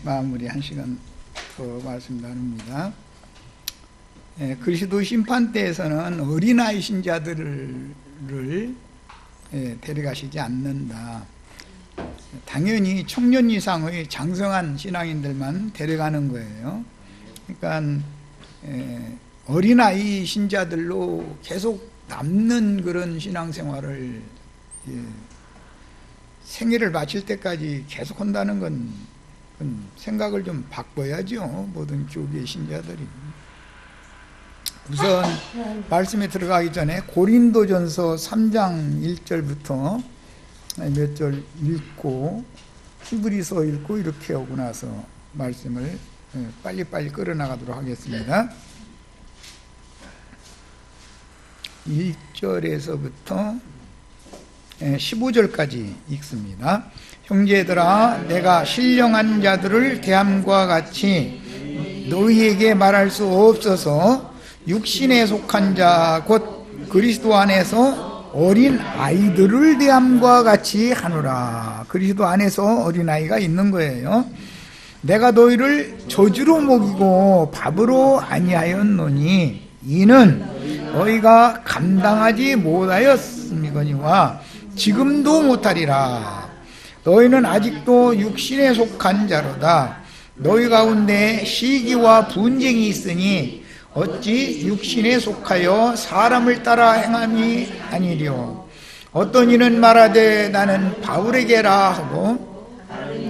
마무리 한 시간 더 말씀 나눕니다. 그리스도 심판 때에서는 어린아이 신자들을 데려가시지 않는다. 당연히 청년 이상의 장성한 신앙인들만 데려가는 거예요. 그러니까 어린아이 신자들로 계속 남는 그런 신앙생활을 생애를 마칠 때까지 계속 한다는 건 생각을 좀 바꿔야죠. 모든 교계 신자들이. 우선 말씀에 들어가기 전에 고린도전서 3장 1절부터 몇 절 읽고 히브리서 읽고 이렇게 오고 나서 말씀을 빨리빨리 끌어나가도록 하겠습니다. 1절에서부터 15절까지 읽습니다. 형제들아, 내가 신령한 자들을 대함과 같이 너희에게 말할 수 없어서 육신에 속한 자 곧 그리스도 안에서 어린 아이들을 대함과 같이 하노라. 그리스도 안에서 어린 아이가 있는 거예요. 내가 너희를 저주로 먹이고 밥으로 아니하였노니 이는 너희가 감당하지 못하였음이거니와 지금도 못하리라. 너희는 아직도 육신에 속한 자로다. 너희 가운데 시기와 분쟁이 있으니 어찌 육신에 속하여 사람을 따라 행함이 아니리요. 어떤 이는 말하되 나는 바울에게라 하고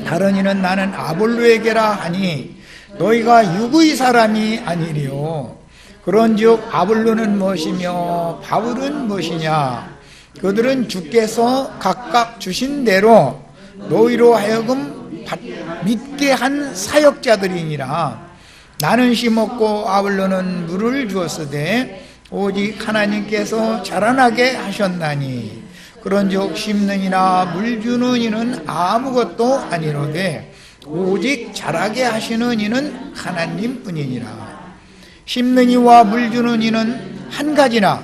다른 이는 나는 아볼로에게라 하니 너희가 육의 사람이 아니리요. 그런즉 아볼로는 무엇이며 바울은 무엇이냐? 그들은 주께서 각각 주신 대로 너희로 하여금 믿게 한 사역자들이니라. 나는 심었고 아볼로는 물을 주었으되 오직 하나님께서 자라나게 하셨나니 그런즉 심는 이나 물 주는 이는 아무것도 아니로되 오직 자라게 하시는 이는 하나님뿐이니라. 심는 이와 물 주는 이는 한 가지나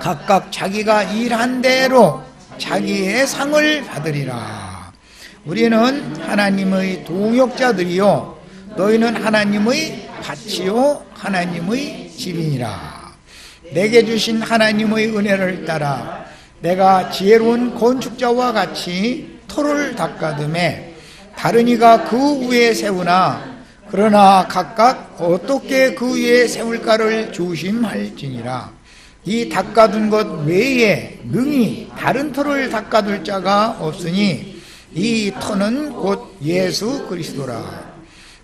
각각 자기가 일한 대로 자기의 상을 받으리라. 우리는 하나님의 동역자들이요 너희는 하나님의 밭이요 하나님의 집이니라. 내게 주신 하나님의 은혜를 따라 내가 지혜로운 건축자와 같이 터를 닦아두매 다른 이가 그 위에 세우나 그러나 각각 어떻게 그 위에 세울까를 조심할지니라. 이 닦아둔 것 외에 능히 다른 터를 닦아둘 자가 없으니 이 터는 곧 예수 그리스도라.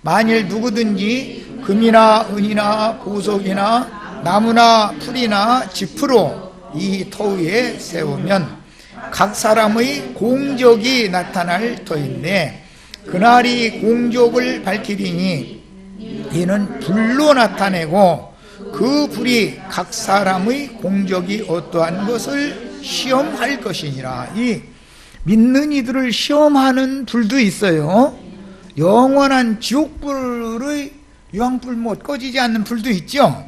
만일 누구든지 금이나 은이나 보석이나 나무나 풀이나 지프로 이 터 위에 세우면 각 사람의 공적이 나타날 터인데 그날이 공적을 밝히리니 이는 불로 나타내고 그 불이 각 사람의 공적이 어떠한 것을 시험할 것이니라. 이 믿는 이들을 시험하는 불도 있어요. 영원한 지옥불의 유황불 못 꺼지지 않는 불도 있죠.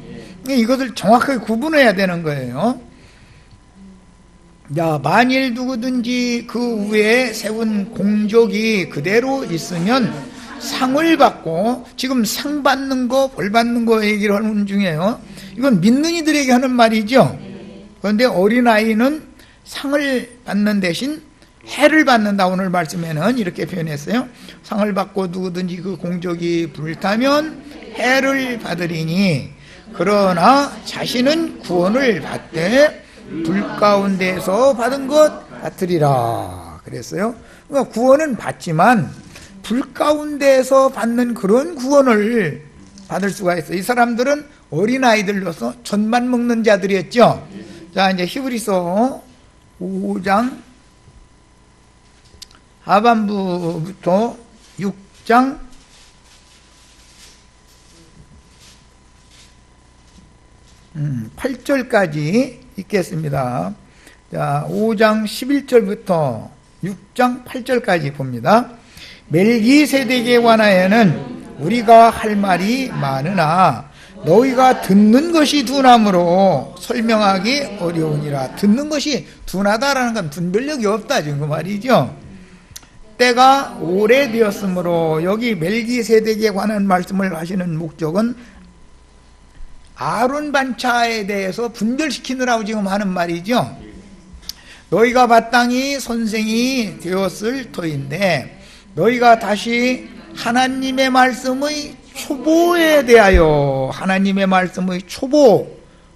이것을 정확하게 구분해야 되는 거예요. 야, 만일 누구든지 그 위에 세운 공적이 그대로 있으면 상을 받고, 지금 상 받는 거, 벌 받는 거 얘기를 하는 중이에요. 이건 믿는 이들에게 하는 말이죠. 그런데 어린아이는 상을 받는 대신 해를 받는다. 오늘 말씀에는 이렇게 표현했어요. 상을 받고 누구든지 그 공적이 불타면 해를 받으리니 그러나 자신은 구원을 받되 불 가운데서 받은 것 같으리라 그랬어요. 그러니까 구원은 받지만 불 가운데서 받는 그런 구원을 받을 수가 있어요. 이 사람들은 어린아이들로서 젖만 먹는 자들이었죠. 자, 이제 히브리서 5장 하반부부터 6장 8절까지 읽겠습니다. 자, 5장 11절부터 6장 8절까지 봅니다. 멜기세덱에 관하여는 우리가 할 말이 많으나 너희가 듣는 것이 둔함으로 설명하기 어려우니라. 듣는 것이 둔하다라는 건 분별력이 없다 지금 그 말이죠. 때가 오래되었으므로, 여기 멜기세덱에 관한 말씀을 하시는 목적은 아론 반차에 대해서 분별시키느라고 지금 하는 말이죠. 너희가 마땅히 선생이 되었을 터인데, 너희가 다시 하나님의 말씀의 초보에 대하여, 하나님의 말씀의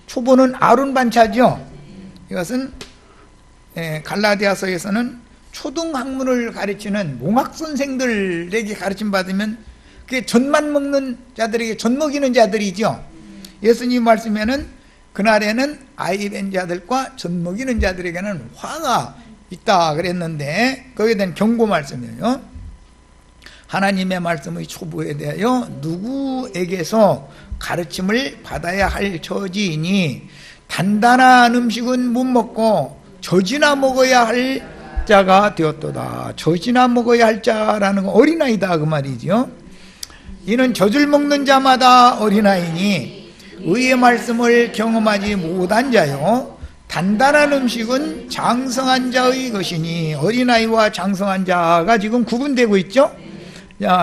초보는 아론 반차죠. 이것은 갈라디아서에서는 초등학문을 가르치는 몽학선생들에게 가르침 받으면 그게 젖만 먹는 자들에게 젖 먹이는 자들이죠. 예수님 말씀에는 그날에는 아이 된 자들과 젖 먹이는 자들에게는 화가 있다 그랬는데, 거기에 대한 경고 말씀이에요. 하나님의 말씀의 초보에 대하여 누구에게서 가르침을 받아야 할 처지이니, 단단한 음식은 못 먹고 젖이나 먹어야 할 자가 되었도다. 젖이나 먹어야 할 자라는 건 어린아이다 그 말이죠. 이는 젖을 먹는 자마다 어린아이니 의의 말씀을 경험하지 못한 자요, 단단한 음식은 장성한 자의 것이니, 어린아이와 장성한 자가 지금 구분되고 있죠.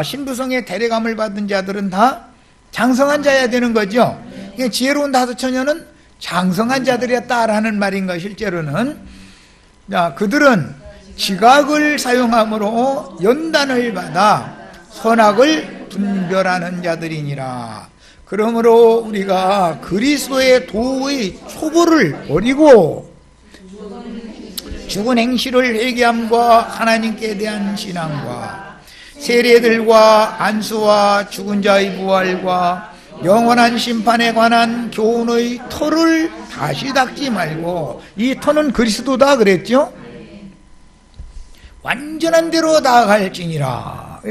신부성의 대례감을 받은 자들은 다 장성한 자여야 되는 거죠. 지혜로운 다섯 처녀는 장성한 자들이었다라는 말인가. 실제로는 그들은 지각을 사용함으로 연단을 받아 선악을 분별하는 자들이니라. 그러므로 우리가 그리스도의 도의 초보를 버리고 죽은 행실을 회개함과 하나님께 대한 신앙과 세례들과 안수와 죽은 자의 부활과 영원한 심판에 관한 교훈의 터를 다시 닦지 말고, 이 터는 그리스도다 그랬죠. 완전한 대로 나아갈지니라.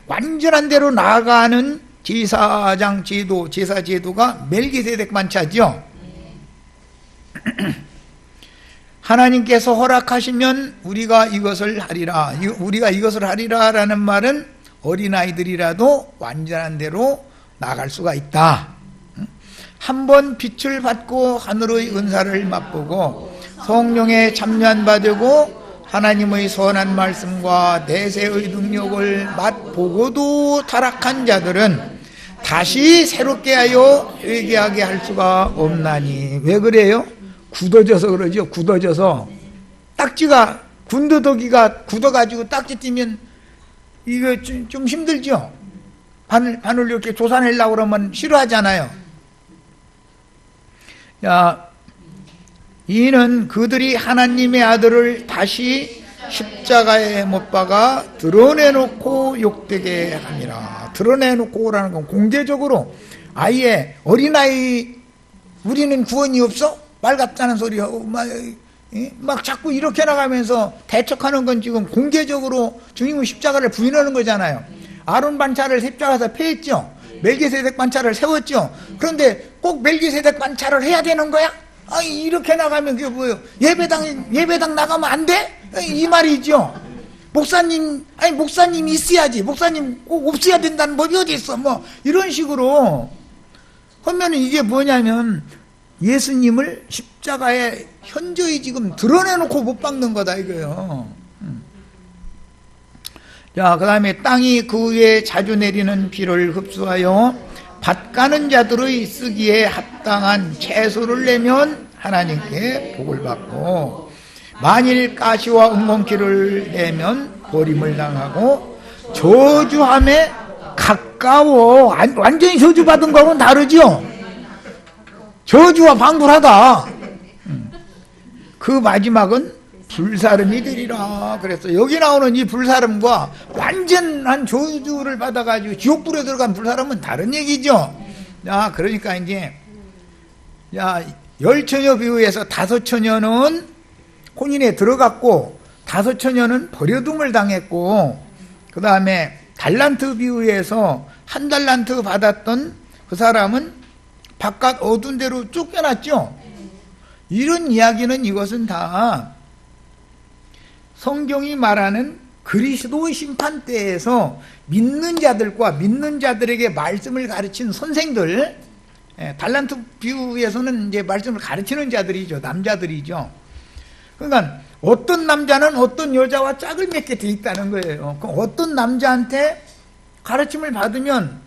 완전한 대로 나아가는 제사장 제도, 제사 제도가 멜기세덱 반차죠. 하나님께서 허락하시면 우리가 이것을 하리라. 우리가 이것을 하리라라는 말은 어린아이들이라도 완전한 대로 나갈 수가 있다. 한번 빛을 받고 하늘의 은사를 맛보고 성령에 참여받고 하나님의 선한 말씀과 내세의 능력을 맛보고도 타락한 자들은 다시 새롭게 하여 회개하게 할 수가 없나니. 왜 그래요? 굳어져서 그러죠. 굳어져서 딱지가, 군더더기가 굳어가지고 딱지 띄면 이거 좀 힘들죠. 바늘 이렇게 조사내려고 그러면 싫어하잖아요. 이는 그들이 하나님의 아들을 다시 십자가에 못 박아 드러내놓고 욕되게 함이라. 드러내놓고라는 건 공개적으로, 아예 어린아이 우리는 구원이 없어? 말 같다는 소리 하고 막 자꾸 이렇게 나가면서 대척하는 건 지금 공개적으로 주님의 십자가를 부인하는 거잖아요. 아론 반차를 십자가에서 폐했죠. 멜기세덱 반차를 세웠죠. 그런데 꼭 멜기세덱 반차를 해야 되는 거야? 이렇게 나가면 그게 뭐예요? 예배당 나가면 안 돼? 이 말이죠. 목사님 있어야지. 목사님 꼭 없어야 된다는 법이 어디 있어? 이런 식으로 하면 이게 뭐냐면 예수님을 십자가에 현저히 지금 드러내놓고 못 박는 거다 이거예요. 그 다음에 땅이 그 위에 자주 내리는 비를 흡수하여 밭 가는 자들의 쓰기에 합당한 채소를 내면 하나님께 복을 받고, 만일 가시와 웅겅퀴를 내면 버림을 당하고 저주함에 가까워. 완전히 저주받은 거하고는 다르죠. 저주와 방불하다. 그 마지막은 불사름이 되리라. 그래서 여기 나오는 이 불사름과 완전한 저주를 받아가지고 지옥불에 들어간 불사름은 다른 얘기죠. 그러니까 이제 10처녀 비유에서 5처녀는 혼인에 들어갔고 5처녀는 버려둠을 당했고, 그 다음에 달란트 비유에서 1달란트 받았던 그 사람은 바깥 어두운 데로 쫓겨났죠. 이런 이야기는, 이것은 다 성경이 말하는 그리스도의 심판 때에서 믿는 자들과 믿는 자들에게 말씀을 가르친 선생들, 달란트 비유에서는 이제 말씀을 가르치는 자들이죠. 남자들이죠. 그러니까 어떤 남자는 어떤 여자와 짝을 맺게 돼 있다는 거예요. 어떤 남자한테 가르침을 받으면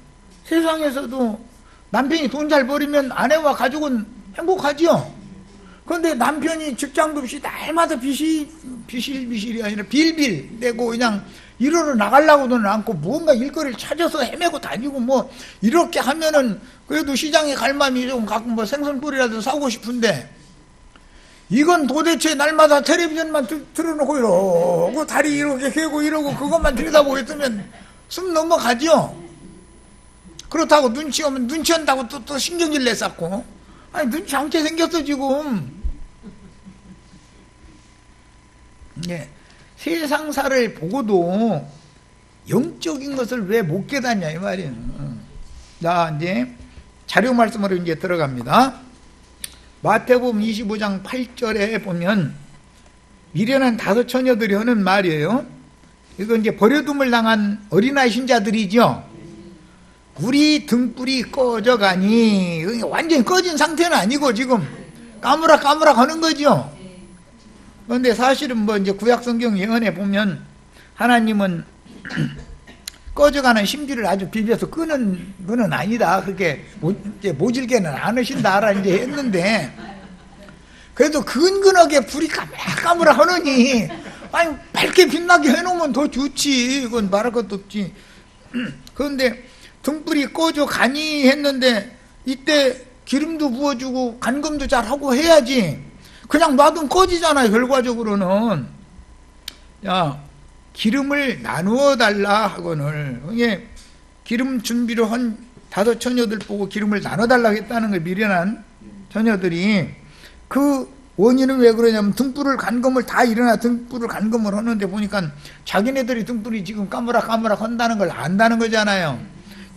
세상에서도 남편이 돈 잘 벌이면 아내와 가족은 행복하지요. 그런데 남편이 직장도 없이 날마다 비실비실이 아니라 빌빌 내고 그냥 일하러 나가려고는 않고 무언가 일거리를 찾아서 헤매고 다니고 뭐 이렇게 하면은 그래도 시장에 갈 마음이 좀 가끔 뭐 생선뿌리라도 사고 싶은데, 이건 도대체 날마다 텔레비전만 틀어놓고 이러고 다리 이렇게 개고 이러고 그것만 들여다보고 있으면 숨 넘어가죠. 그렇다고 눈치 오면 눈치 온다고 또 신경질 내쌌고, 아니 눈치 않게 생겼어 지금. 예, 세상사를 보고도 영적인 것을 왜 못 깨닫냐 이 말이에요. 자, 이제 자료 말씀으로 이제 들어갑니다. 마태복음 25장 8절에 보면 미련한 5 처녀들이 하는 말이에요. 이거 이제 버려둠을 당한 어린아이 신자들이죠. 우리 등불이 꺼져가니, 완전히 꺼진 상태는 아니고 지금 까무락까무락 하는 거죠. 그런데 사실은 뭐 이제 구약 성경 예언에 보면 하나님은 꺼져가는 심지를 아주 비벼서 끄는 거는 아니다. 그게 이제 모질게는 않으신다라 이제 했는데, 그래도 근근하게 불이 까무락까무락 하느니, 아니 밝게 빛나게 해놓으면 더 좋지. 이건 말할 것도 없지. 그런데 등불이 꺼져가니 했는데 이때 기름도 부어주고 간검도 잘하고 해야지. 그냥 놔두면 꺼지잖아요 결과적으로는. 야, 기름을 나누어 달라 하거늘. 이게 기름 준비를 한 5 처녀들 보고 기름을 나눠 달라고 했다는 거예요. 미련한 처녀들이. 그 원인은 왜 그러냐면 등불을 간검을 다 일어나 등불을 간검을 하는데 보니까 자기네들이 등불이 지금 까무락까무락 한다는 걸 안다는 거잖아요.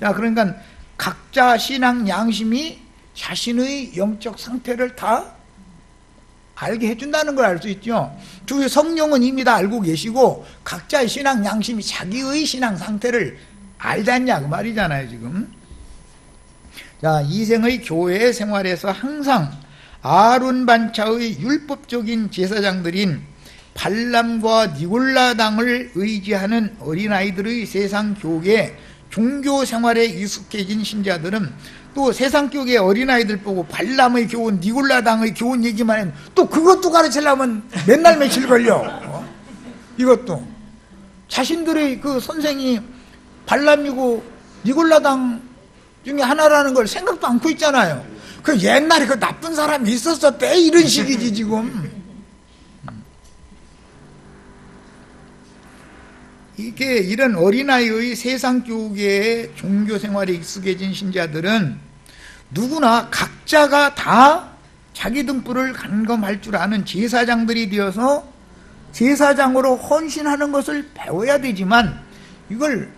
자, 그러니까 각자 신앙 양심이 자신의 영적 상태를 다 알게 해준다는 걸 알 수 있죠. 주 성령은 이미 다 알고 계시고 각자의 신앙 양심이 자기의 신앙 상태를 알잖냐 그 말이잖아요 지금. 자, 이생의 교회 생활에서 항상 아론 반차의 율법적인 제사장들인 발람과 니골라 당을 의지하는 어린아이들의 세상 교계 종교 생활에 익숙해진 신자들은 또 세상 교계 어린아이들 보고 발람의 교훈, 니골라 당의 교훈 얘기만 하면 또 그것도 가르치려면 맨날 며칠 걸려. 이것도 자신들의 그 선생이 발람이고 니골라 당 중에 하나라는 걸 생각도 않고 있잖아요. 그 옛날에 그 나쁜 사람이 있었었대 이런 식이지 지금. 이게 이런 어린아이의 세상 교계의 종교 생활에 익숙해진 신자들은 누구나 각자가 다 자기 등불을 간검할 줄 아는 제사장들이 되어서 제사장으로 헌신하는 것을 배워야 되지만 이걸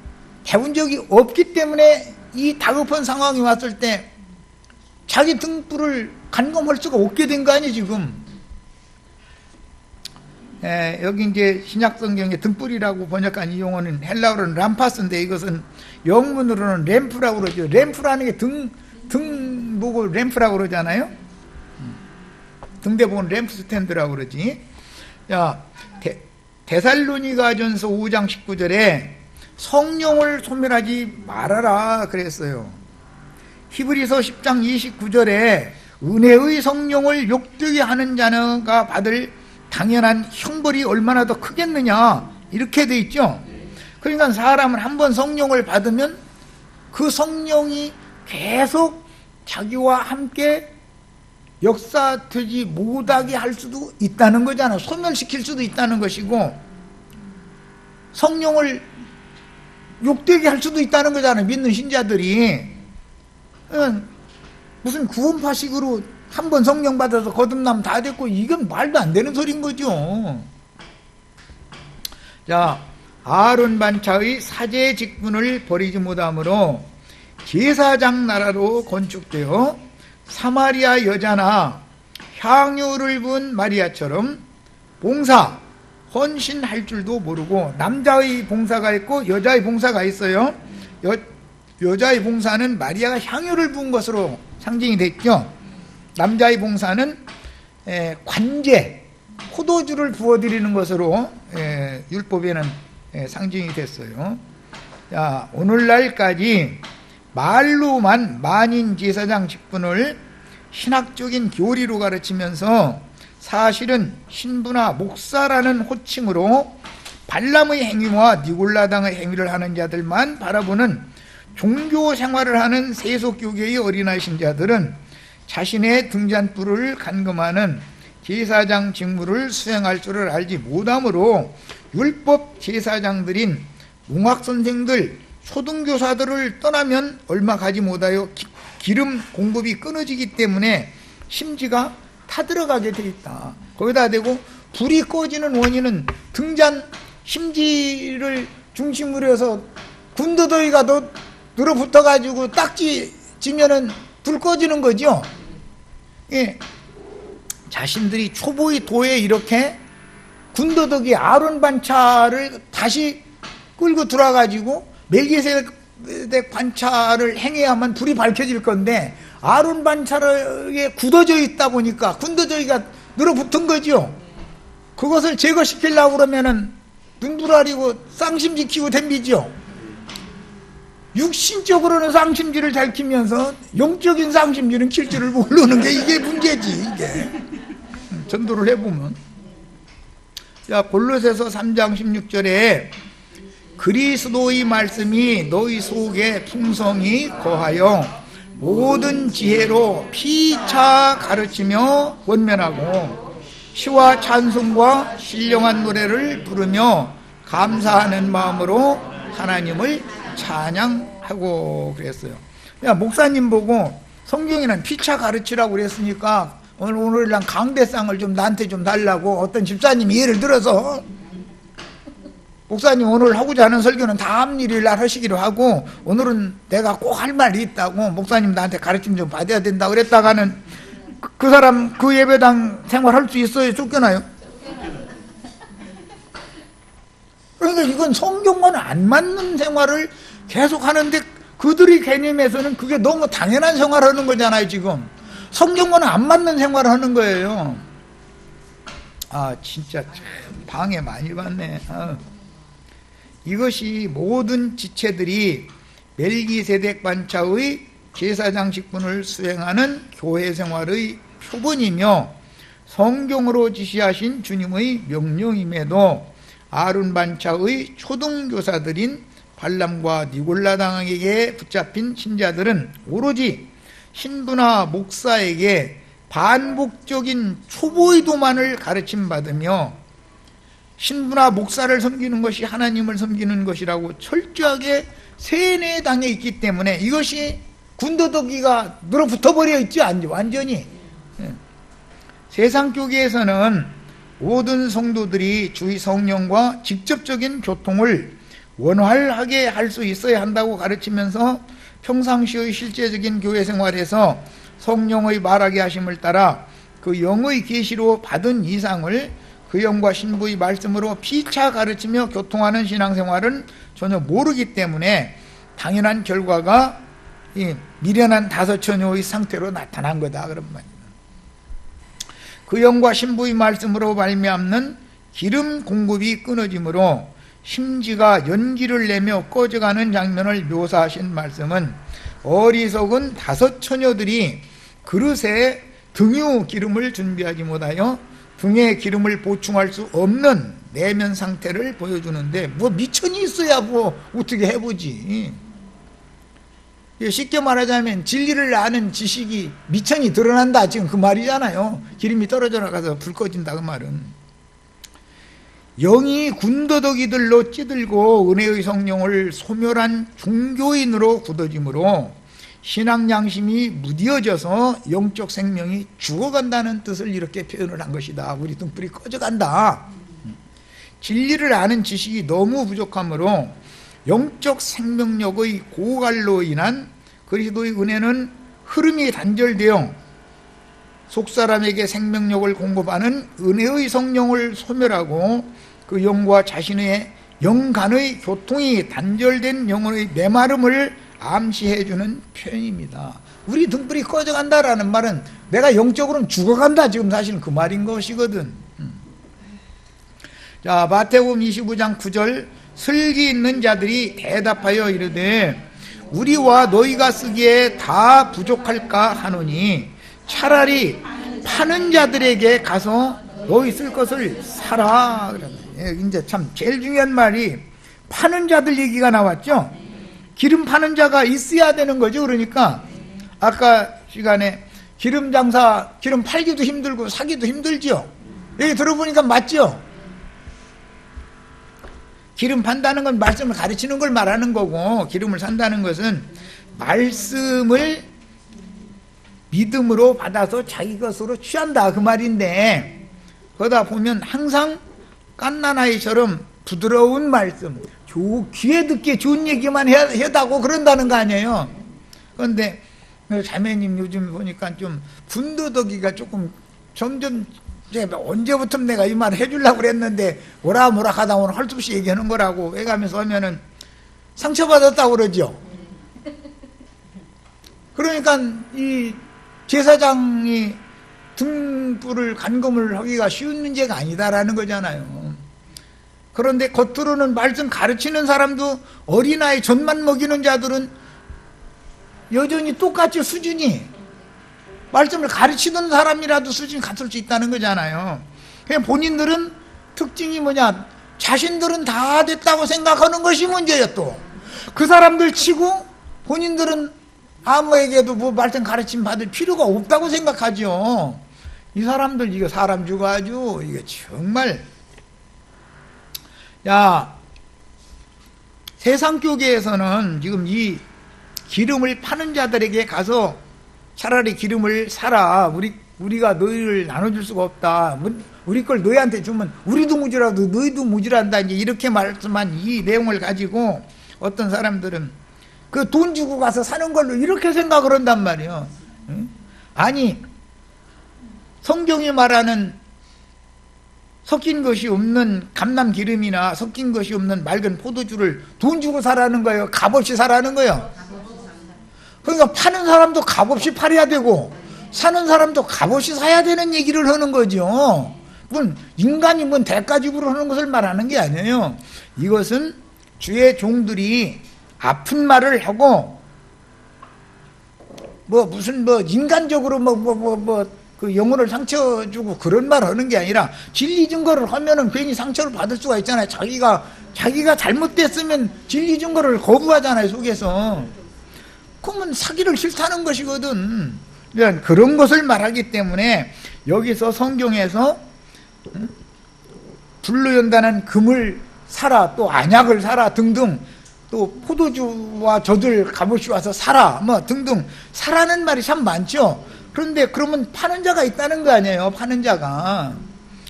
배운 적이 없기 때문에 이 다급한 상황이 왔을 때 자기 등불을 간검할 수가 없게 된 거 아니에요 지금. 여기 이제 신약성경에 등불이라고 번역한 이 용어는 헬라어로는 람파스인데 이것은 영문으로는 램프라고 그러죠. 램프라는 게 등 보고 램프라고 그러잖아요. 등대 보고 램프 스탠드라고 그러지. 자, 데살로니가전서 5장 19절에 성령을 소멸하지 말아라 그랬어요. 히브리서 10장 29절에 은혜의 성령을 욕되게 하는 자가 받을 당연한 형벌이 얼마나 더 크겠느냐 이렇게 돼 있죠. 그러니까 사람은 한번 성령을 받으면 그 성령이 계속 자기와 함께 역사되지 못하게 할 수도 있다는 거잖아. 소멸시킬 수도 있다는 것이고 성령을 욕되게 할 수도 있다는 거잖아. 믿는 신자들이. 무슨 구원파식으로 한 번 성령 받아서 거듭나면 다 됐고 이건 말도 안 되는 소리인 거죠. 자, 아론 반차의 사제 직분을 버리지 못함으로 제사장 나라로 건축되어 사마리아 여자나 향유를 부은 마리아처럼 봉사, 헌신할 줄도 모르고 남자의 봉사가 있고 여자의 봉사가 있어요. 여자의 봉사는 마리아가 향유를 부은 것으로 상징이 됐죠. 남자의 봉사는 관제, 포도주를 부어드리는 것으로 율법에는 상징이 됐어요. 자, 오늘날까지 말로만 만인 제사장 직분을 신학적인 교리로 가르치면서 사실은 신부나 목사라는 호칭으로 발람의 행위와 니골라당의 행위를 하는 자들만 바라보는 종교 생활을 하는 세속교계의 어린아이 신자들은 자신의 등잔불을 간금하는 제사장 직무를 수행할 줄을 알지 못하므로 율법 제사장들인 몽학선생들, 초등교사들을 떠나면 얼마 가지 못하여 기름 공급이 끊어지기 때문에 심지가 타들어가게 돼 있다. 거기다 대고 불이 꺼지는 원인은 등잔 심지를 중심으로 해서 군더더기가 더 늘어붙어가지고 딱지 지면은 불 꺼지는 거죠. 예. 자신들이 초보의 도에 이렇게 군더더기 아론 반차를 다시 끌고 들어가가지고 멜기세덱 반차를 행해야만 불이 밝혀질 건데 아론 반차에 굳어져 있다 보니까 군더더기가 늘어붙은 거죠. 그것을 제거시키려고 그러면은 눈부라리고 쌍심지키고 덤비죠. 육신적으로는 쌍심지를 잘 키면서 영적인 쌍심지는 킬 줄을 모르는 게 이게 문제지. 이게 전도를 해보면, 자, 골로새서 3장 16절에 그리스도의 말씀이 너희 속에 풍성히 거하여 모든 지혜로 피차 가르치며 권면하고 시와 찬송과 신령한 노래를 부르며 감사하는 마음으로 하나님을 찬양하고 그랬어요. 야, 목사님 보고 성경에는 피차 가르치라고 그랬으니까 오늘날 강대상을 좀 나한테 좀 달라고 어떤 집사님이 예를 들어서 목사님 오늘 하고자 하는 설교는 다음 일요일날 하시기로 하고 오늘은 내가 꼭 할 말이 있다고 목사님 나한테 가르침 좀 받아야 된다고 그랬다가는 그 사람 그 예배당 생활할 수 있어요? 쫓겨나요? 그러니까 이건 성경과는 안 맞는 생활을 계속 하는데 그들의 개념에서는 그게 너무 당연한 생활을 하는 거잖아요. 지금 성경과는 안 맞는 생활을 하는 거예요. 아, 진짜 참 방해 많이 받네. 이것이 모든 지체들이 멜기세덱 반차의 제사장 직분을 수행하는 교회 생활의 표본이며 성경으로 지시하신 주님의 명령임에도 아론 반차의 초등교사들인 발람과 니골라당에게 붙잡힌 신자들은 오로지 신부나 목사에게 반복적인 초보의 도만을 가르침받으며 신부나 목사를 섬기는 것이 하나님을 섬기는 것이라고 철저하게 세뇌당해 있기 때문에 이것이 군더더기가 늘어붙어 버려 있지 완전히. 세상 교계에서는 모든 성도들이 주의 성령과 직접적인 교통을 원활하게 할 수 있어야 한다고 가르치면서 평상시의 실제적인 교회 생활에서 성령의 말하게 하심을 따라 그 영의 계시로 받은 이상을 그 영과 신부의 말씀으로 피차 가르치며 교통하는 신앙생활은 전혀 모르기 때문에 당연한 결과가 이 미련한 다섯 처녀의 상태로 나타난 거다 그런 말이에요. 그 영과 신부의 말씀으로 말미암는 기름 공급이 끊어지므로 심지가 연기를 내며 꺼져가는 장면을 묘사하신 말씀은 어리석은 다섯 처녀들이 그릇에 등유 기름을 준비하지 못하여 등에 기름을 보충할 수 없는 내면 상태를 보여주는데 뭐 미천이 있어야 뭐 어떻게 해보지. 쉽게 말하자면 진리를 아는 지식이 미천이 드러난다 지금 그 말이잖아요. 기름이 떨어져 나가서 불 꺼진다 그 말은. 영이 군더더기들로 찌들고 은혜의 성령을 소멸한 종교인으로 굳어짐으로 신앙 양심이 무뎌져서 영적 생명이 죽어간다는 뜻을 이렇게 표현을 한 것이다. 우리 등불이 꺼져간다. 진리를 아는 지식이 너무 부족하므로 영적 생명력의 고갈로 인한 그리스도의 은혜는 흐름이 단절되어 속사람에게 생명력을 공급하는 은혜의 성령을 소멸하고 그 영과 자신의 영간의 교통이 단절된 영혼의 메마름을 암시해주는 표현입니다. 우리 등불이 꺼져간다라는 말은 내가 영적으로는 죽어간다 지금 사실은 그 말인 것이거든. 자, 마태복음 25장 9절, 슬기 있는 자들이 대답하여 이르되 우리와 너희가 쓰기에 다 부족할까 하노니 차라리 파는 자들에게 가서 너희 쓸 것을 사라. 이제 참 제일 중요한 말이 파는 자들 얘기가 나왔죠. 기름 파는 자가 있어야 되는 거죠. 그러니까 아까 시간에 기름 장사, 기름 팔기도 힘들고 사기도 힘들죠. 여기 들어보니까 맞죠. 기름 판다는 건 말씀을 가르치는 걸 말하는 거고, 기름을 산다는 것은 말씀을 믿음으로 받아서 자기 것으로 취한다 그 말인데, 그러다 보면 항상 깐나나이처럼 부드러운 말씀, 귀에 듣기에 좋은 얘기만 해다고 그런다는 거 아니에요. 그런데 자매님 요즘 보니까 좀 군더더기가 조금 점점, 언제부터 내가 이 말을 해주려고 그랬는데 뭐라 하다 오늘 할 수 없이 얘기하는 거라고 해가면서 하면은 상처받았다고 그러죠. 그러니까 이 제사장이 등불을 간검을 하기가 쉬운 문제가 아니다라는 거잖아요. 그런데 겉으로는 말씀 가르치는 사람도 어린아이 젖만 먹이는 자들은 여전히 똑같이 수준이, 말씀을 가르치던 사람이라도 수준이 같을 수 있다는 거잖아요. 그냥 본인들은 특징이 뭐냐, 자신들은 다 됐다고 생각하는 것이 문제예요. 또 그 사람들 치고 본인들은 아무에게도 뭐 말씀 가르침 받을 필요가 없다고 생각하죠. 이 사람들 이거 사람 죽어가지고 이게 정말, 야, 세상 교계에서는 지금 이 기름을 파는 자들에게 가서 차라리 기름을 사라. 우리가 너희를 나눠줄 수가 없다. 우리 걸 너희한테 주면 우리도 무지라도 너희도 무지란다. 이제 이렇게 말씀한 이 내용을 가지고 어떤 사람들은 그 돈 주고 가서 사는 걸로 이렇게 생각을 한단 말이에요. 아니, 성경이 말하는 섞인 것이 없는 감람 기름이나 섞인 것이 없는 맑은 포도주를 돈 주고 사라는 거예요? 값없이 사라는 거예요? 그러니까 파는 사람도 값없이 팔아야 되고 사는 사람도 값없이 사야 되는 얘기를 하는 거죠. 그건 인간이 뭔 대가집으로 하는 것을 말하는 게 아니에요. 이것은 주의 종들이 아픈 말을 하고 무슨 인간적으로 그 영혼을 상처 주고 그런 말 하는 게 아니라 진리 증거를 하면은 괜히 상처를 받을 수가 있잖아요. 자기가 잘못됐으면 진리 증거를 거부하잖아요, 속에서. 그러면 사기를 싫다는 것이거든. 그런 것을 말하기 때문에 여기서 성경에서 불로 연다는 금을 사라, 또 안약을 사라 등등, 또 포도주와 젖을 값없이 와서 사라 등등, 사라는 말이 참 많죠. 그런데 그러면 파는 자가 있다는 거 아니에요, 파는 자가.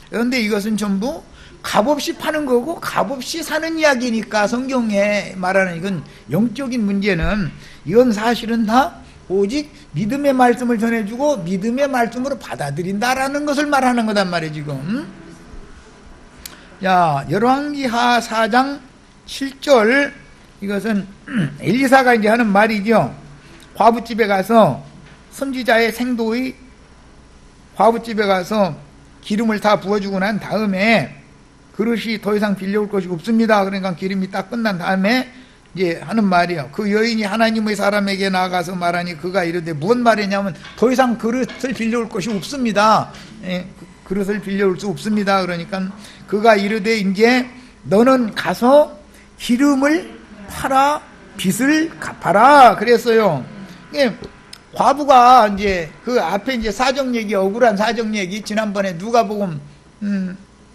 그런데 이것은 전부 값없이 파는 거고 값없이 사는 이야기니까 성경에 말하는 이건 영적인 문제는 이건 사실은 다 오직 믿음의 말씀을 전해주고 믿음의 말씀으로 받아들인다라는 것을 말하는 거단 말이에요, 지금. 자, 열왕기하 4장 7절, 이것은 엘리사가 이제 하는 말이죠. 과부집에 가서, 선지자의 생도의 과부집에 가서 기름을 다 부어주고 난 다음에 그릇이 더 이상 빌려올 것이 없습니다. 그러니까 기름이 딱 끝난 다음에 이제 하는 말이에요. 그 여인이 하나님의 사람에게 나가서 말하니 그가 이르되 무슨 말이냐면 더 이상 그릇을 빌려올 것이 없습니다. 예, 그릇을 빌려올 수 없습니다. 그러니까 그가 이르되 이제 너는 가서 기름을 팔아 빚을 갚아라 그랬어요. 예, 과부가 이제 그 앞에 이제 사정 얘기, 억울한 사정 얘기, 지난번에 누가복음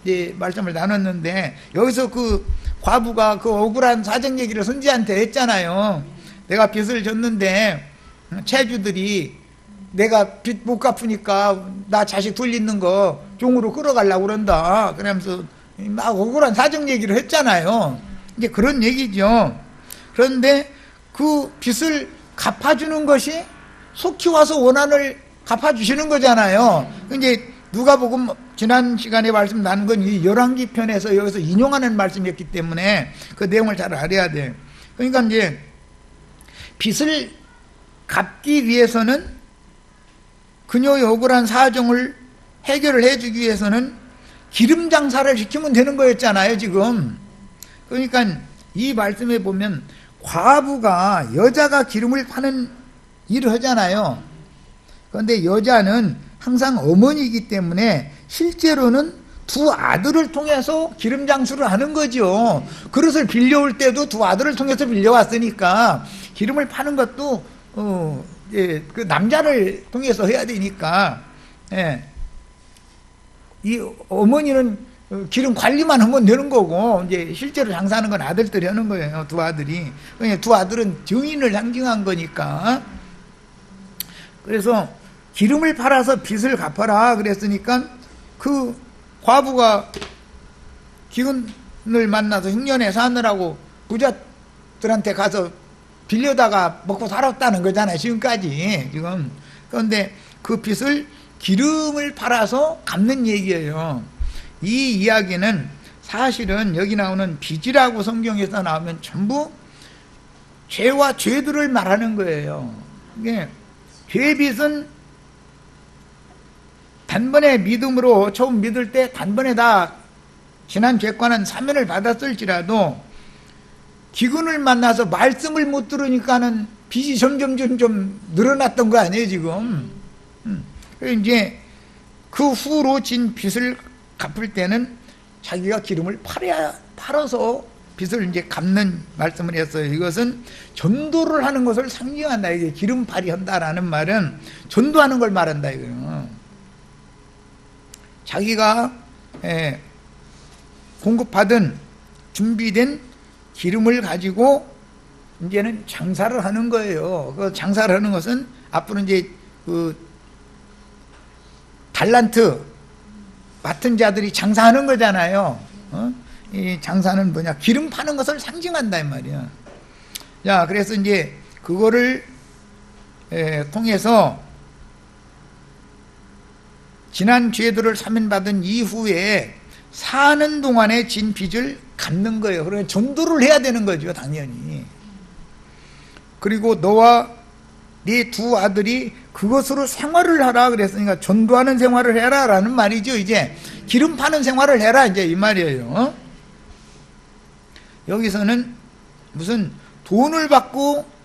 이제 말씀을 나눴는데 여기서 그 과부가 그 억울한 사정 얘기를 선지한테 했잖아요. 내가 빚을 졌는데 채주들이 내가 빚 못 갚으니까 나 자식 돌리는 거 종으로 끌어가려고 그런다. 그러면서 막 억울한 사정 얘기를 했잖아요. 이제 그런 얘기죠. 그런데 그 빚을 갚아주는 것이 속히 와서 원한을 갚아주시는 거잖아요. 이제 누가복음 지난 시간에 말씀 나눈 건 이 열왕기 편에서 여기서 인용하는 말씀이었기 때문에 그 내용을 잘 알아야 돼요. 그러니까 이제 빚을 갚기 위해서는 그녀의 억울한 사정을 해결을 해주기 위해서는 기름 장사를 시키면 되는 거였잖아요, 지금. 그러니까 이 말씀에 보면 과부가 여자가 기름을 파는 일을 하잖아요. 그런데 여자는 항상 어머니이기 때문에 실제로는 두 아들을 통해서 기름 장수를 하는 거죠. 그릇을 빌려올 때도 두 아들을 통해서 빌려왔으니까 기름을 파는 것도 그 남자를 통해서 해야 되니까, 예. 이 어머니는 기름 관리만 하면 되는 거고, 이제 실제로 장사하는 건 아들들이 하는 거예요, 두 아들이. 그러니까 두 아들은 증인을 상징한 거니까. 그래서 기름을 팔아서 빚을 갚아라 그랬으니까 그 과부가 기근을 만나서 흉년에 사느라고 부자들한테 가서 빌려다가 먹고 살았다는 거잖아요, 지금까지. 지금. 그런데 그 빚을 기름을 팔아서 갚는 얘기예요. 이 이야기는 사실은 여기 나오는 빚이라고 성경에서 나오면 전부 죄와 죄들을 말하는 거예요. 이게 죄빚은 단번에 믿음으로 처음 믿을 때 단번에 다 지난 죄과는 사면을 받았을지라도 기근을 만나서 말씀을 못 들으니까는 빚이 점점 늘어났던 거 아니에요, 지금. 그래서 이제 그 후로 진 빚을 갚을 때는 자기가 기름을 팔아서 빚을 이제 갚는 말씀을 했어요. 이것은 전도를 하는 것을 상징한다. 이게 기름팔이 한다라는 말은 전도하는 걸 말한다, 이거예요. 자기가 공급받은 준비된 기름을 가지고 이제는 장사를 하는 거예요. 그 장사를 하는 것은 앞으로 이제 그 달란트 맡은 자들이 장사하는 거잖아요. 이 장사는 뭐냐? 기름 파는 것을 상징한다 이 말이야. 자, 그래서 이제 그거를 통해서 지난 죄들을 사면받은 이후에 사는 동안에 진 빚을 갚는 거예요. 그러면 전도를 해야 되는 거죠, 당연히. 그리고 너와 네 두 아들이 그것으로 생활을 하라 그랬으니까 전도하는 생활을 해라 라는 말이죠. 이제 기름 파는 생활을 해라, 이제 이 말이에요. 여기서는 무슨 돈을 받고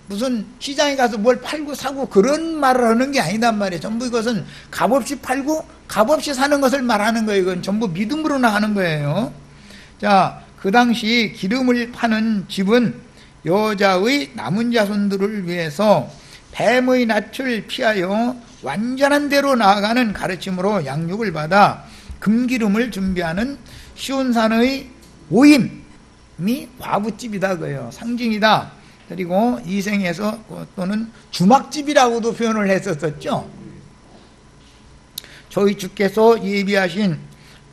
무슨 시장에 가서 뭘 팔고 사고 그런 말을 하는 게 아니단 말이에요. 전부 이것은 값없이 팔고 값없이 사는 것을 말하는 거예요. 이건 전부 믿음으로나 하는 거예요. 자, 그 당시 기름을 파는 집은 여자의 남은 자손들을 위해서 뱀의 낯을 피하여 완전한 대로 나아가는 가르침으로 양육을 받아 금기름을 준비하는 시온산의 모임이 과부집이다 그래요. 상징이다. 그리고 이생에서 또는 주막집이라고도 표현을 했었죠. 저희 주께서 예비하신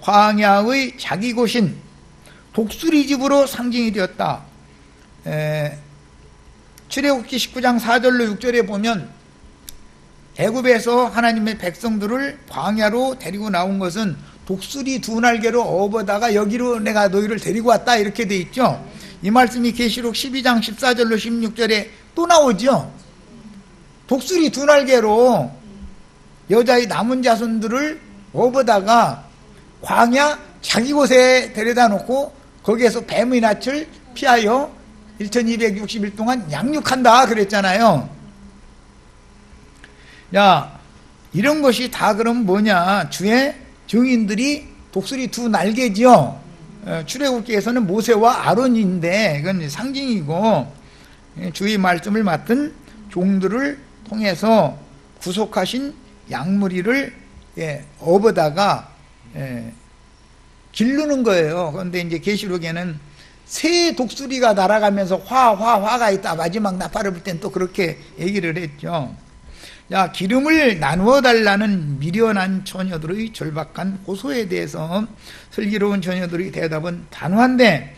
광야의 자기 곳인 독수리집으로 상징이 되었다. 출애굽기 19장 4절로 6절에 보면 애굽에서 하나님의 백성들을 광야로 데리고 나온 것은 독수리 두 날개로 업어다가 여기로 내가 너희를 데리고 왔다 이렇게 돼 있죠. 이 말씀이 계시록 12장 14절로 16절에 또 나오죠. 독수리 두 날개로 여자의 남은 자손들을 업어다가 광야 자기 곳에 데려다 놓고 거기에서 뱀의 낯을 피하여 1260일 동안 양육한다 그랬잖아요. 야, 이런 것이 다 그럼 뭐냐? 주의 증인들이 독수리 두 날개지요. 출애굽기에서는 모세와 아론인데 이건 상징이고 주의 말씀을 맡은 종들을 통해서 구속하신 양무리를 업어다가 기르는 거예요. 그런데 이제 계시록에는 새 독수리가 날아가면서 화가 있다. 마지막 나팔을 불 땐 또 그렇게 얘기를 했죠. 자, 기름을 나누어 달라는 미련한 처녀들의 절박한 호소에 대해서 슬기로운 처녀들의 대답은 단호한데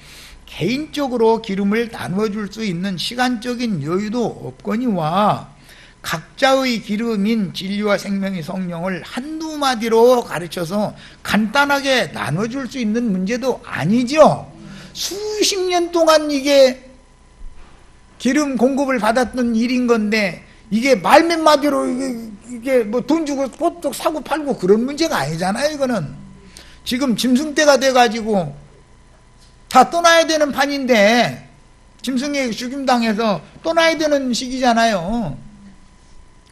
개인적으로 기름을 나누어 줄 수 있는 시간적인 여유도 없거니와 각자의 기름인 진리와 생명의 성령을 한두 마디로 가르쳐서 간단하게 나눠줄 수 있는 문제도 아니죠. 수십 년 동안 이게 기름 공급을 받았던 일인 건데 이게 말 몇 마디로 이게 뭐 돈 주고 포떡 사고 팔고 그런 문제가 아니잖아요. 이거는 지금 짐승 때가 돼가지고 다 떠나야 되는 판인데, 짐승에게 죽임당해서 떠나야 되는 시기잖아요.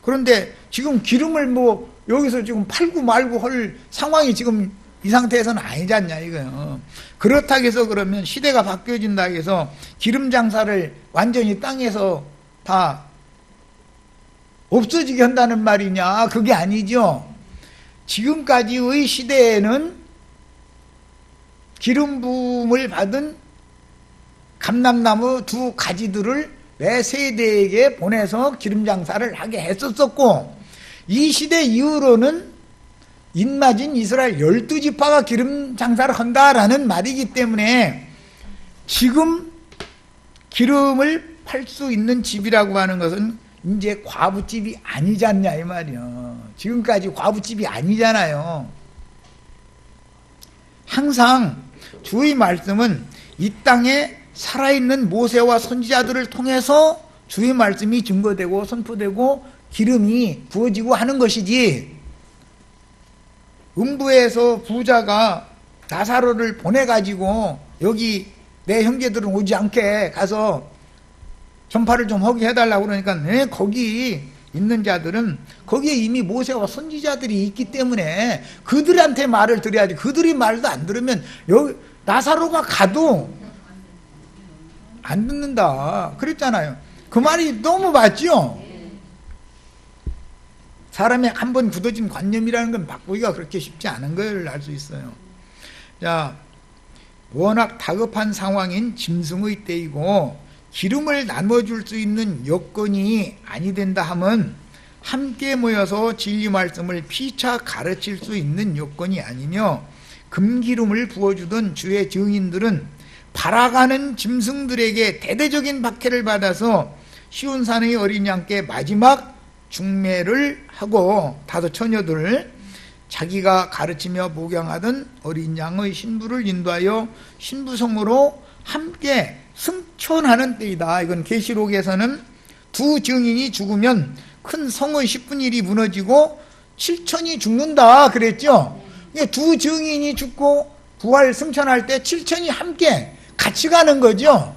그런데 지금 기름을 뭐 여기서 지금 팔고 말고 할 상황이 지금 이 상태에서는 아니지 않냐 이거요. 그렇다고 해서 그러면 시대가 바뀌어진다고 해서 기름 장사를 완전히 땅에서 다 없어지게 한다는 말이냐? 그게 아니죠. 지금까지의 시대에는 기름 부음을 받은 감람나무 두 가지들을 매 세대에게 보내서 기름 장사를 하게 했었었고, 이 시대 이후로는 인마진 이스라엘 12지파가 기름 장사를 한다라는 말이기 때문에 지금 기름을 팔 수 있는 집이라고 하는 것은 이제 과부집이 아니지 않냐 이 말이야. 지금까지 과부집이 아니잖아요. 항상 주의 말씀은 이 땅에 살아있는 모세와 선지자들을 통해서 주의 말씀이 증거되고 선포되고 기름이 부어지고 하는 것이지, 음부에서 부자가 나사로를 보내가지고 여기 내 형제들은 오지 않게 가서 전파를 좀 하게 해달라고 그러니까, 네, 거기 있는 자들은 거기에 이미 모세와 선지자들이 있기 때문에 그들한테 말을 들어야지. 그들이 말도 안 들으면 여기 나사로가 가도 안 듣는다 그랬잖아요. 그 말이 너무 맞죠? 사람의 한번 굳어진 관념이라는 건 바꾸기가 그렇게 쉽지 않은 걸 알 수 있어요. 자, 워낙 다급한 상황인 짐승의 때이고 기름을 나눠줄 수 있는 여건이 아니 된다 하면 함께 모여서 진리 말씀을 피차 가르칠 수 있는 여건이 아니며, 금기름을 부어주던 주의 증인들은 발아가는 짐승들에게 대대적인 박해를 받아서 시온산의 어린 양께 마지막 중매를 하고, 다섯 처녀들 자기가 가르치며 목양하던 어린 양의 신부를 인도하여 신부성으로 함께 승천하는 때이다. 이건 계시록에서는 두 증인이 죽으면 큰 성의 10분의 1이 무너지고 7천이 죽는다 그랬죠. 두 증인이 죽고 부활 승천할 때 7천이 함께 같이 가는 거죠.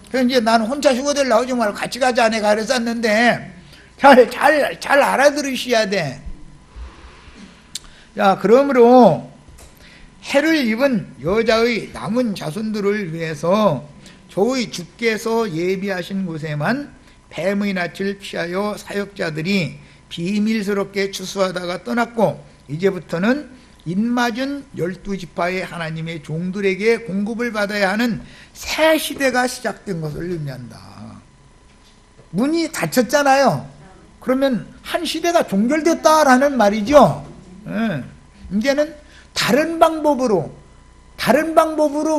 그래서 이제 나는 혼자 휴거되려고 하지 말고 같이 가자 내가 그랬었는데, 잘 알아들으셔야 돼. 자, 그러므로 해를 입은 여자의 남은 자손들을 위해서 저의 주께서 예비하신 곳에만 뱀의 낯을 피하여 사역자들이 비밀스럽게 추수하다가 떠났고, 이제부터는 인맞은 12지파의 하나님의 종들에게 공급을 받아야 하는 새 시대가 시작된 것을 의미한다. 문이 닫혔잖아요. 그러면 한 시대가 종결됐다라는 말이죠. 이제는 다른 방법으로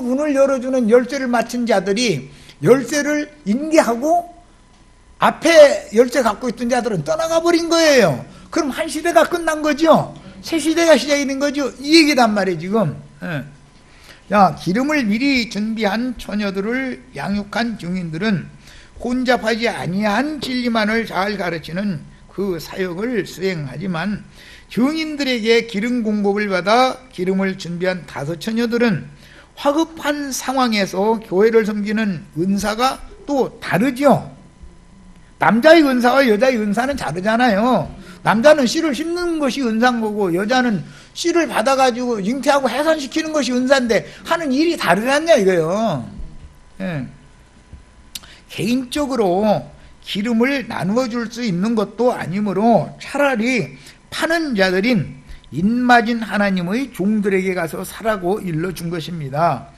문을 열어주는 열쇠를 맡은 자들이 열쇠를 인계하고 앞에 열쇠 갖고 있던 자들은 떠나가 버린 거예요. 그럼 한 시대가 끝난 거죠. 새 시대가 시작이 된 거죠. 이 얘기단 말이에요 지금. 야, 기름을 미리 준비한 처녀들을 양육한 증인들은 혼잡하지 아니한 진리만을 잘 가르치는 그 사역을 수행하지만, 증인들에게 기름 공급을 받아 기름을 준비한 다섯 처녀들은 화급한 상황에서 교회를 섬기는 은사가 또 다르죠. 남자의 은사와 여자의 은사는 다르잖아요. 남자는 씨를 심는 것이 은사인 거고, 여자는 씨를 받아가지고 잉태하고 해산시키는 것이 은사인데 하는 일이 다르잖냐 이거요. 개인적으로 기름을 나누어 줄 수 있는 것도 아니므로 차라리 파는 자들인 인맞은 하나님의 종들에게 가서 사라고 일러준 것입니다.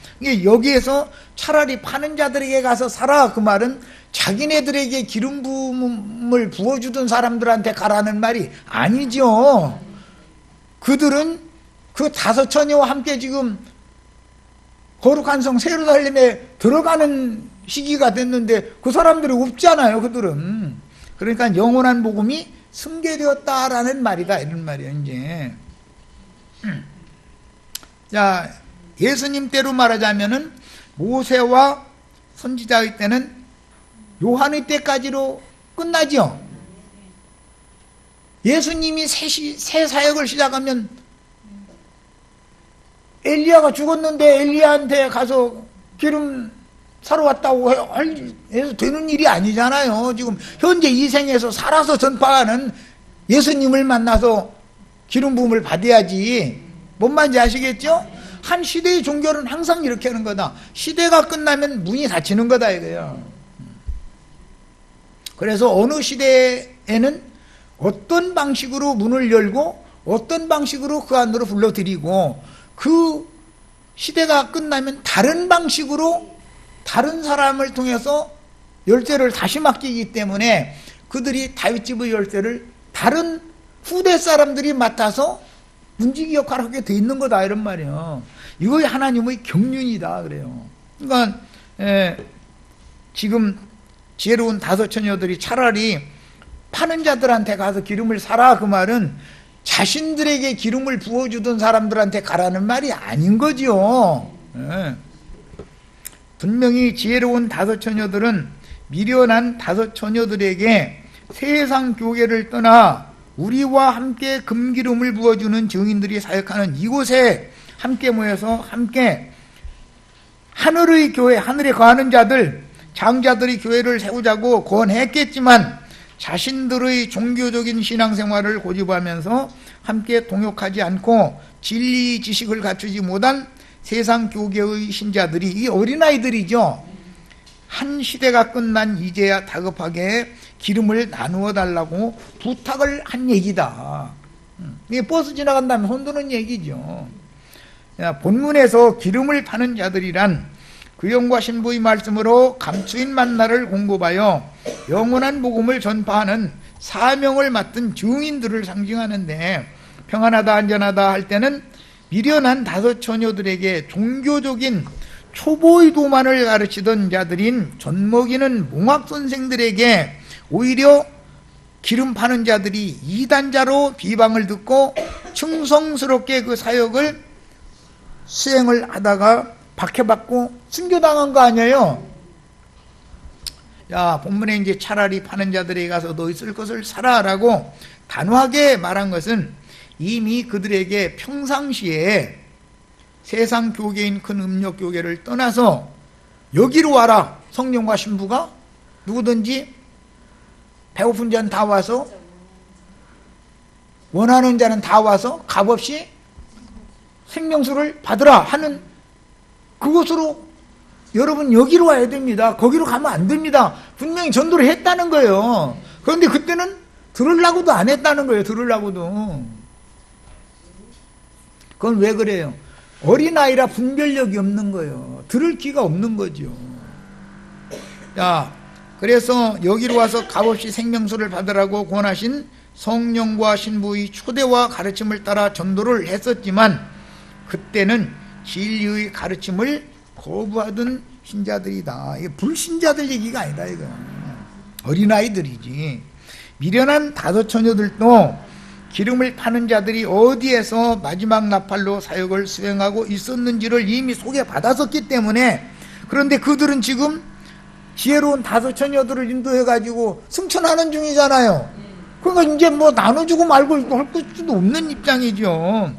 여기에서 차라리 파는 자들에게 가서 사라, 그 말은 자기네들에게 기름 부음을 부어주던 사람들한테 가라는 말이 아니죠. 그들은 그 다섯 처녀와 함께 지금 거룩한 성 예루살렘에 들어가는 시기가 됐는데 그 사람들이 없잖아요. 그들은. 그러니까 영원한 복음이 승계되었다라는 말이다 이런 말이에요. 이제 자, 예수님 때로 말하자면은 모세와 선지자의 때는 요한의 때까지로 끝나죠. 예수님이 새 사역을 시작하면 엘리야가 죽었는데 엘리야한테 가서 기름 사러 왔다고 해서 되는 일이 아니잖아요. 지금 현재 이 생에서 살아서 전파하는 예수님을 만나서 기름 부음을 받아야지. 뭔 말인지 아시겠죠? 한 시대의 종교는 항상 이렇게 하는 거다. 시대가 끝나면 문이 닫히는 거다 이거예요. 그래서 어느 시대에는 어떤 방식으로 문을 열고 어떤 방식으로 그 안으로 불러들이고, 그 시대가 끝나면 다른 방식으로 다른 사람을 통해서 열쇠를 다시 맡기기 때문에 그들이 다윗집의 열쇠를 다른 후대 사람들이 맡아서 문지기 역할을 하게 돼 있는 거다 이런 말이에요. 이거 하나님의 경륜이다 그래요. 그러니까 지금 지혜로운 다섯 처녀들이 차라리 파는 자들한테 가서 기름을 사라, 그 말은 자신들에게 기름을 부어주던 사람들한테 가라는 말이 아닌 거지요. 분명히 지혜로운 다섯 처녀들은 미련한 다섯 처녀들에게 세상 교계를 떠나 우리와 함께 금기름을 부어주는 증인들이 사역하는 이곳에 함께 모여서 함께 하늘의 교회, 하늘에 거하는 자들, 장자들이 교회를 세우자고 권했겠지만 자신들의 종교적인 신앙생활을 고집하면서 함께 동역하지 않고 진리 지식을 갖추지 못한 세상 교계의 신자들이, 이 어린아이들이죠, 한 시대가 끝난 이제야 다급하게 기름을 나누어 달라고 부탁을 한 얘기다. 이게 버스 지나간다면 손드는 얘기죠. 본문에서 기름을 파는 자들이란 구원과 신부의 말씀으로 감추인 만나를 공급하여 영원한 복음을 전파하는 사명을 맡은 증인들을 상징하는데, 평안하다 안전하다 할 때는 미련한 다섯 처녀들에게 종교적인 초보의 도만을 가르치던 자들인 젖먹이는 몽학선생들에게 오히려 기름 파는 자들이 이단자로 비방을 듣고 충성스럽게 그 사역을 수행을 하다가 박해받고 순교당한 거 아니에요? 야, 본문에 이제 차라리 파는 자들에게 가서 너 있을 것을 사라라고 단호하게 말한 것은 이미 그들에게 평상시에 세상 교계인 큰 음력 교계를 떠나서 여기로 와라. 성령과 신부가 누구든지 배고픈 자는 다 와서, 원하는 자는 다 와서 값없이 생명수를 받으라 하는 그곳으로 여러분 여기로 와야 됩니다. 거기로 가면 안 됩니다. 분명히 전도를 했다는 거예요. 그런데 그때는 들으려고도 안 했다는 거예요. 들으려고도. 그건 왜 그래요? 어린아이라 분별력이 없는 거예요. 들을 기가 없는 거죠. 자, 그래서 여기로 와서 값없이 생명수를 받으라고 권하신 성령과 신부의 초대와 가르침을 따라 전도를 했었지만 그때는 진리의 가르침을 거부하던 신자들이다. 이게 불신자들 얘기가 아니다 이거. 어린아이들이지. 미련한 다섯 처녀들도 기름을 파는 자들이 어디에서 마지막 나팔로 사역을 수행하고 있었는지를 이미 소개받았었기 때문에, 그런데 그들은 지금 지혜로운 다섯 처녀들을 인도해가지고 승천하는 중이잖아요. 그러니까 이제 뭐 나눠주고 말고 할 수도 없는 입장이죠.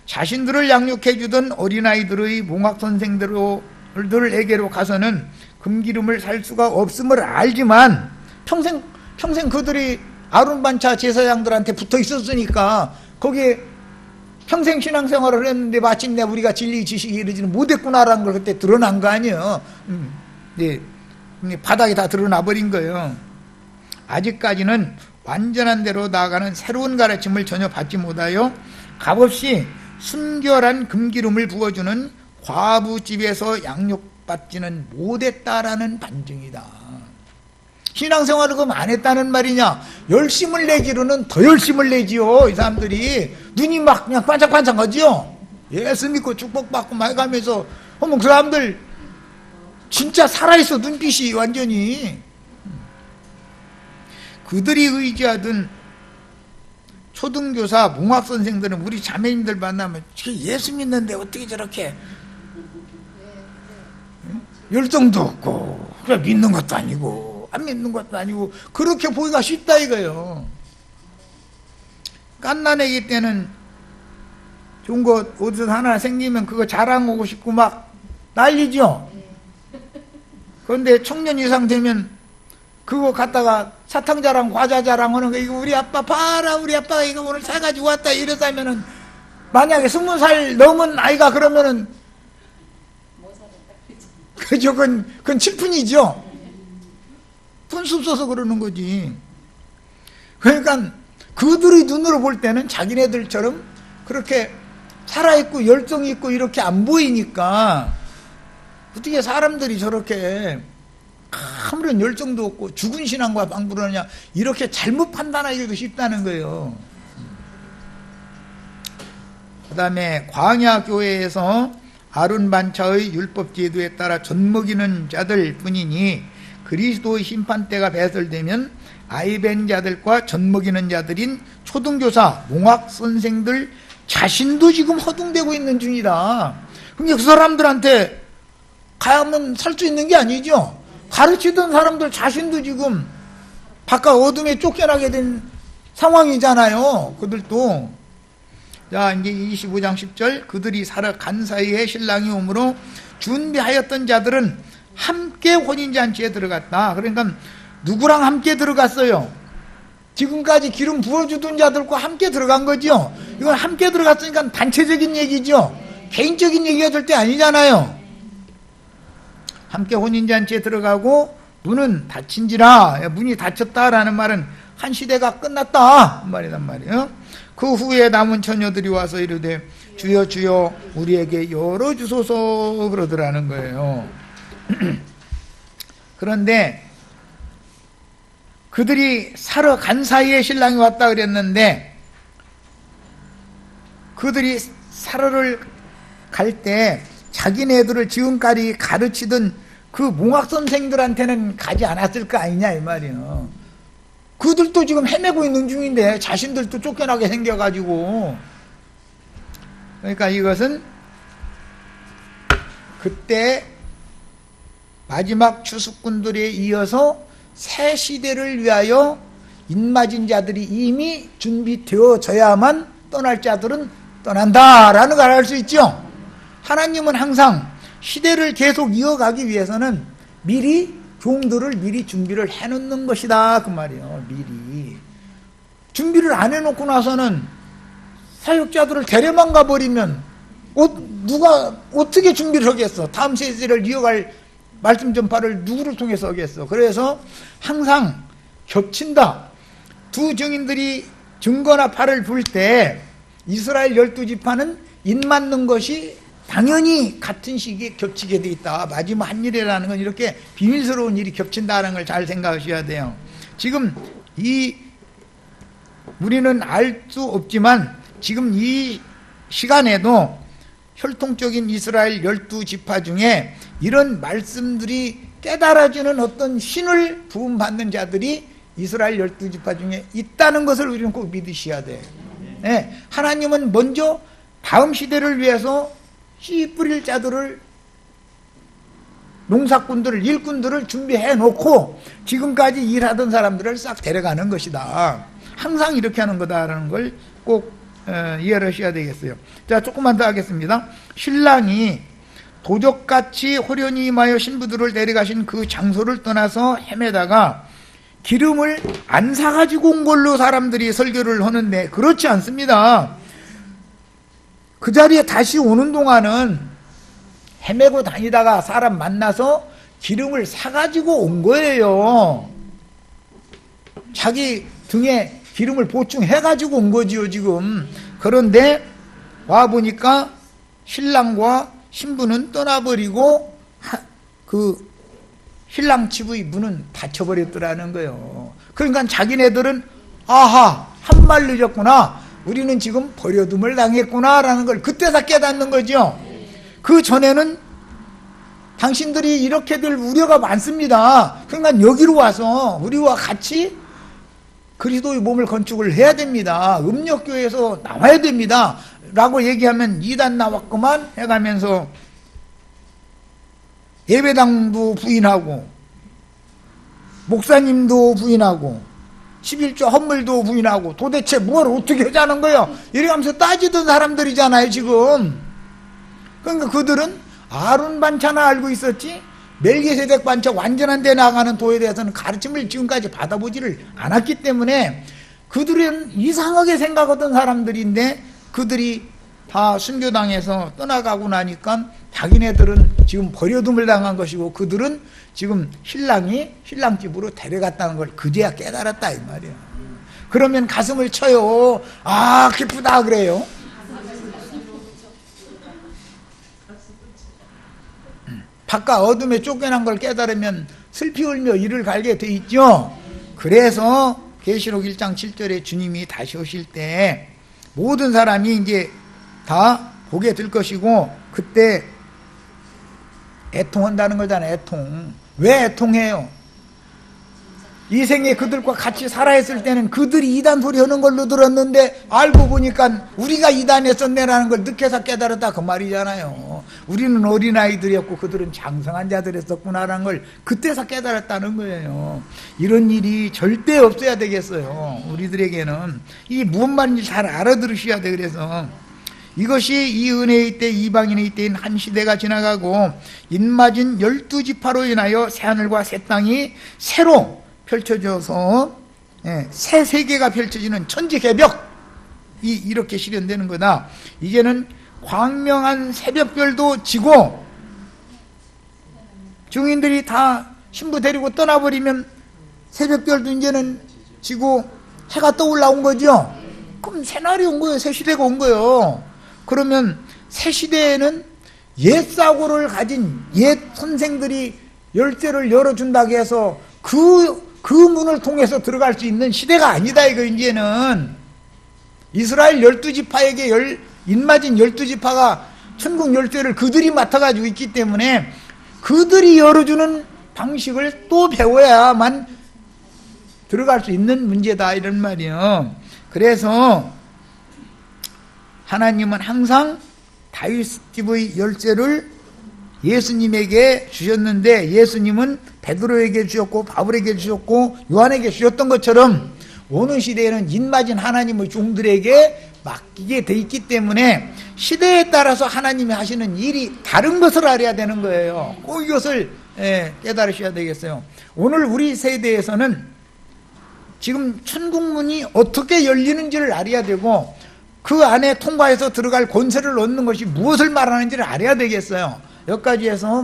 자신들을 양육해주던 어린아이들의 몽학선생들에게로 가서는 금기름을 살 수가 없음을 알지만 평생 그들이 아론반차 제사장들한테 붙어 있었으니까 거기에 평생 신앙생활을 했는데 마침내 우리가 진리 지식이 이르지는 못했구나라는 걸 그때 드러난 거 아니에요. 네, 바닥에 다 드러나 버린 거예요. 아직까지는 완전한 대로 나아가는 새로운 가르침을 전혀 받지 못하여 값없이 순결한 금기름을 부어주는 과부집에서 양육받지는 못했다라는 반증이다. 신앙생활을 그럼 안 했다는 말이냐? 열심을 내기로는 더 열심을 내지요. 이 사람들이 눈이 막 그냥 반짝반짝하지요. 예수 믿고 축복받고 막 가면서 어머, 그 사람들 진짜 살아있어. 눈빛이 완전히. 그들이 의지하던 초등교사 몽학선생들은 우리 자매님들 만나면 예수 믿는데 어떻게 저렇게 열정도 없고 그래 믿는 것도 아니고 안 믿는 것도 아니고 그렇게 보기가 쉽다 이거예요. 갓난아기 때는 좋은 거 어디서 하나 생기면 그거 자랑하고 싶고 막 난리죠. 그런데 청년 이상 되면 그거 갖다가 사탕 자랑, 과자 자랑 하는 거, 이거 우리 아빠 봐라, 우리 아빠가 이거 오늘 사가지고 왔다 이러다면은, 만약에 20살 넘은 아이가 그러면은, 그죠? 그건 칠푼이죠. 돈수 없어서 그러는 거지. 그러니까 그들의 눈으로 볼 때는 자기네들처럼 그렇게 살아있고 열정이 있고 이렇게 안 보이니까 어떻게 사람들이 저렇게 아무런 열정도 없고 죽은 신앙과 방불을 하냐, 이렇게 잘못 판단하기도 쉽다는 거예요. 그 다음에 광야 교회에서 아론 반차의 율법 제도에 따라 젖먹이는 자들 뿐이니 그리스도의 심판대가 배설되면 아이벤 자들과 젖먹이는 자들인 초등교사, 몽학 선생들 자신도 지금 허둥대고 있는 중이다. 그러니까 그 사람들한테 가면 살 수 있는 게 아니죠. 가르치던 사람들 자신도 지금 바깥 어둠에 쫓겨나게 된 상황이잖아요. 그들도. 자, 이제 25장 10절, 그들이 살아간 사이에 신랑이 오므로 준비하였던 자들은 함께 혼인잔치에 들어갔다. 그러니까 누구랑 함께 들어갔어요? 지금까지 기름 부어주던 자들과 함께 들어간 거죠. 이건 함께 들어갔으니까 단체적인 얘기죠. 개인적인 얘기가 절대 아니잖아요. 함께 혼인잔치에 들어가고 문은 닫힌지라, 문이 닫혔다라는 말은 한 시대가 끝났다 말이란 말이에요. 그 후에 남은 처녀들이 와서 이르되 주여 주여 우리에게 열어주소서 그러더라는 거예요. 그런데 그들이 사러 간 사이에 신랑이 왔다 그랬는데, 그들이 사러를 갈 때 자기네들을 지금까지 가르치던 그 몽학 선생들한테는 가지 않았을 거 아니냐 이 말이에요. 그들도 지금 헤매고 있는 중인데 자신들도 쫓겨나게 생겨가지고. 그러니까 이것은 그때 마지막 추수꾼들에 이어서 새 시대를 위하여 인맞은 자들이 이미 준비되어져야만 떠날 자들은 떠난다라는 걸 알 수 있죠. 하나님은 항상 시대를 계속 이어가기 위해서는 미리 종들을 미리 준비를 해놓는 것이다 그 말이에요. 미리 준비를 안 해놓고 나서는 사역자들을 데려만 가버리면 누가 어떻게 준비를 하겠어? 다음 세대를 이어갈 말씀 전파를 누구를 통해서 하겠어? 그래서 항상 겹친다. 두 증인들이 증거나 팔을 불 때 이스라엘 12지파는 인맞는 것이 당연히 같은 시기에 겹치게 돼 있다. 마지막 한 일이라는 건 이렇게 비밀스러운 일이 겹친다는 걸 잘 생각하셔야 돼요. 지금 우리는 알 수 없지만 지금 이 시간에도 혈통적인 이스라엘 12지파 중에 이런 말씀들이 깨달아지는 어떤 신을 부음받는 자들이 이스라엘 12지파 중에 있다는 것을 우리는 꼭 믿으셔야 돼요. 네, 하나님은 먼저 다음 시대를 위해서 씨 뿌릴 자들을, 농사꾼들을, 일꾼들을 준비해 놓고 지금까지 일하던 사람들을 싹 데려가는 것이다. 항상 이렇게 하는 거다라는 걸 꼭 이해를 하셔야 되겠어요. 자, 조금만 더 하겠습니다. 신랑이 도적같이 호련히 임하여 신부들을 데려가신 그 장소를 떠나서 헤매다가 기름을 안 사가지고 온 걸로 사람들이 설교를 하는데 그렇지 않습니다. 그 자리에 다시 오는 동안은 헤매고 다니다가 사람 만나서 기름을 사가지고 온 거예요. 자기 등에 기름을 보충해가지고 온 거지요 지금. 그런데 와보니까 신랑과 신부는 떠나버리고 그 신랑 집의 문은 닫혀버렸더라는 거예요. 그러니까 자기네들은 아하, 한 말 늦었구나, 우리는 지금 버려둠을 당했구나 라는 걸 그때서 깨닫는 거죠. 그 전에는 당신들이 이렇게 될 우려가 많습니다. 그러니까 여기로 와서 우리와 같이 그리스도의 몸을 건축을 해야 됩니다. 음력교에서 나와야 됩니다 라고 얘기하면 이단 나왔구만 해가면서 예배당도 부인하고 목사님도 부인하고 11조 헌물도 부인하고 도대체 뭘 어떻게 하자는 거예요? 이래가면서 따지던 사람들이잖아요 지금. 그러니까 그들은 아론 반차나 알고 있었지 멜기세덱 반차 완전한 데 나가는 도에 대해서는 가르침을 지금까지 받아보지를 않았기 때문에 그들은 이상하게 생각하던 사람들인데 그들이 다 순교당해서 떠나가고 나니까 자기네들은 지금 버려둠을 당한 것이고 그들은 지금 신랑이 신랑집으로 데려갔다는 걸 그제야 깨달았다 이 말이에요. 그러면 가슴을 쳐요. 아 기쁘다 그래요. 바깥 어둠에 쫓겨난 걸 깨달으면 슬피 울며 이를 갈게 돼 있죠. 그래서 계시록 1장 7절에 주님이 다시 오실 때 모든 사람이 이제 다 보게 될 것이고 그때 애통한다는 거잖아요. 애통. 왜 애통해요? 이 생에 그들과 같이 살아있을 때는 그들이 이단 소리 하는 걸로 들었는데 알고 보니까 우리가 이단했었네라는 걸 늦게서 깨달았다 그 말이잖아요. 우리는 어린아이들이었고 그들은 장성한 자들이었구나라는 걸 그때서 깨달았다는 거예요. 이런 일이 절대 없어야 되겠어요. 우리들에게는 이 무슨 말인지 잘 알아들으셔야 돼. 그래서 이것이 이 은혜의 때 이방인의 때인 한 시대가 지나가고 인맞은 12지파로 인하여 새하늘과 새 땅이 새로 펼쳐져서 새 세계가 펼쳐지는 천지개벽이 이렇게 실현되는 거다. 이제는 광명한 새벽별도 지고 증인들이 다 신부 데리고 떠나버리면 새벽별도 이제는 지고 해가 떠올라온 거죠. 그럼 새날이 온 거예요. 새 시대가 온 거예요. 그러면 새 시대에는 옛 사고를 가진 옛 선생들이 열쇠를 열어준다고 해서 그 문을 통해서 들어갈 수 있는 시대가 아니다 이거. 이제는 이스라엘 12지파에게 인맞은 12지파가 천국 열쇠를 그들이 맡아가지고 있기 때문에 그들이 열어주는 방식을 또 배워야만 들어갈 수 있는 문제다 이런 말이에요. 그래서 하나님은 항상 다윗집의 열쇠를 예수님에게 주셨는데 예수님은 베드로에게 주셨고 바울에게 주셨고 요한에게 주셨던 것처럼 오는 시대에는 인맞은 하나님의 종들에게 맡기게 돼 있기 때문에 시대에 따라서 하나님이 하시는 일이 다른 것을 알아야 되는 거예요. 꼭 이것을 깨달으셔야 되겠어요. 오늘 우리 세대에서는 지금 천국문이 어떻게 열리는지를 알아야 되고 그 안에 통과해서 들어갈 권세를 얻는 것이 무엇을 말하는지를 알아야 되겠어요. 여기까지 해서